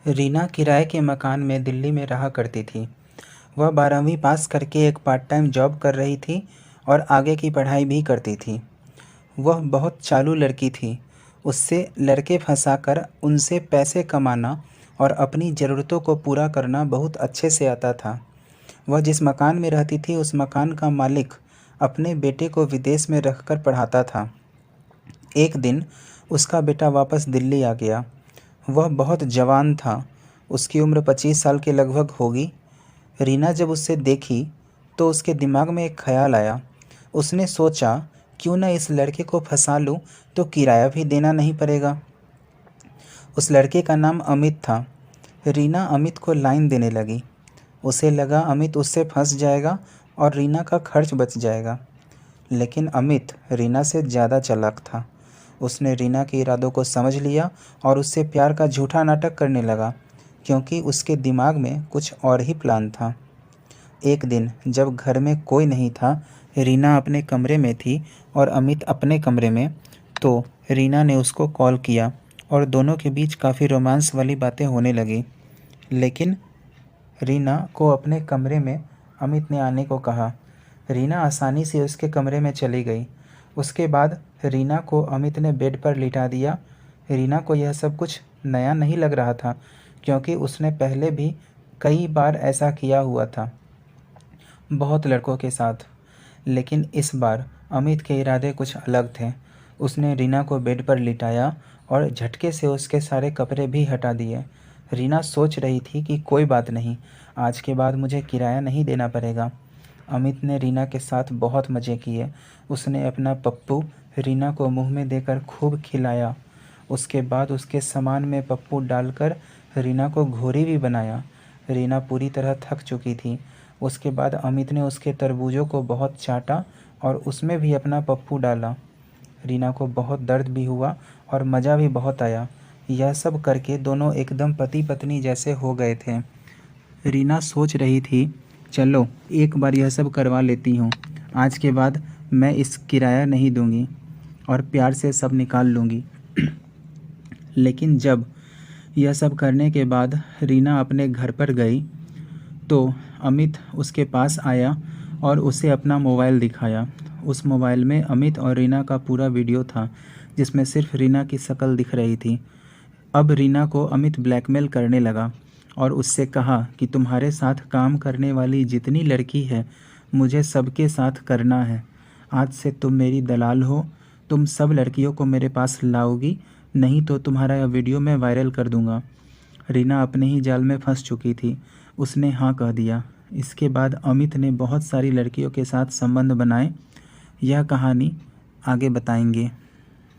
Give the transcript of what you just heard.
रीना किराए के मकान में दिल्ली में रहा करती थी। वह 12वीं पास करके एक पार्ट टाइम जॉब कर रही थी और आगे की पढ़ाई भी करती थी। वह बहुत चालू लड़की थी। उससे लड़के फंसाकर उनसे पैसे कमाना और अपनी ज़रूरतों को पूरा करना बहुत अच्छे से आता था। वह जिस मकान में रहती थी उस मकान का मालिक अपने बेटे को विदेश में रखकर पढ़ाता था। एक दिन उसका बेटा वापस दिल्ली आ गया। वह बहुत जवान था। उसकी उम्र 25 साल के लगभग होगी। रीना जब उसे देखी तो उसके दिमाग में एक ख्याल आया। उसने सोचा, क्यों न इस लड़के को फंसा लूं तो किराया भी देना नहीं पड़ेगा। उस लड़के का नाम अमित था। रीना अमित को लाइन देने लगी। उसे लगा अमित उससे फंस जाएगा और रीना का खर्च बच जाएगा। लेकिन अमित रीना से ज़्यादा चालाक था। उसने रीना के इरादों को समझ लिया और उससे प्यार का झूठा नाटक करने लगा, क्योंकि उसके दिमाग में कुछ और ही प्लान था। एक दिन जब घर में कोई नहीं था, रीना अपने कमरे में थी और अमित अपने कमरे में, तो रीना ने उसको कॉल किया और दोनों के बीच काफ़ी रोमांस वाली बातें होने लगी। लेकिन रीना को अपने कमरे में अमित ने आने को कहा। रीना आसानी से उसके कमरे में चली गई। उसके बाद रीना को अमित ने बेड पर लिटा दिया। रीना को यह सब कुछ नया नहीं लग रहा था, क्योंकि उसने पहले भी कई बार ऐसा किया हुआ था, बहुत लड़कों के साथ। लेकिन इस बार अमित के इरादे कुछ अलग थे। उसने रीना को बेड पर लिटाया और झटके से उसके सारे कपड़े भी हटा दिए। रीना सोच रही थी कि कोई बात नहीं, आज के बाद मुझे किराया नहीं देना पड़ेगा। अमित ने रीना के साथ बहुत मज़े किए। उसने अपना पप्पू रीना को मुंह में देकर खूब खिलाया। उसके बाद उसके सामान में पप्पू डालकर रीना को घोड़ी भी बनाया। रीना पूरी तरह थक चुकी थी। उसके बाद अमित ने उसके तरबूजों को बहुत चाटा और उसमें भी अपना पप्पू डाला। रीना को बहुत दर्द भी हुआ और मज़ा भी बहुत आया। यह सब करके दोनों एकदम पति पत्नी जैसे हो गए थे। रीना सोच रही थी, चलो एक बार यह सब करवा लेती हूँ। आज के बाद मैं इस किराया नहीं दूँगी और प्यार से सब निकाल लूँगी। लेकिन जब यह सब करने के बाद रीना अपने घर पर गई तो अमित उसके पास आया और उसे अपना मोबाइल दिखाया। उस मोबाइल में अमित और रीना का पूरा वीडियो था, जिसमें सिर्फ रीना की शक्ल दिख रही थी। अब रीना को अमित ब्लैकमेल करने लगा और उससे कहा कि तुम्हारे साथ काम करने वाली जितनी लड़की है, मुझे सबके साथ करना है। आज से तुम मेरी दलाल हो। तुम सब लड़कियों को मेरे पास लाओगी, नहीं तो तुम्हारा यह वीडियो मैं वायरल कर दूंगा। रीना अपने ही जाल में फंस चुकी थी। उसने हाँ कह दिया। इसके बाद अमित ने बहुत सारी लड़कियों के साथ संबंध बनाए। यह कहानी आगे बताएंगे।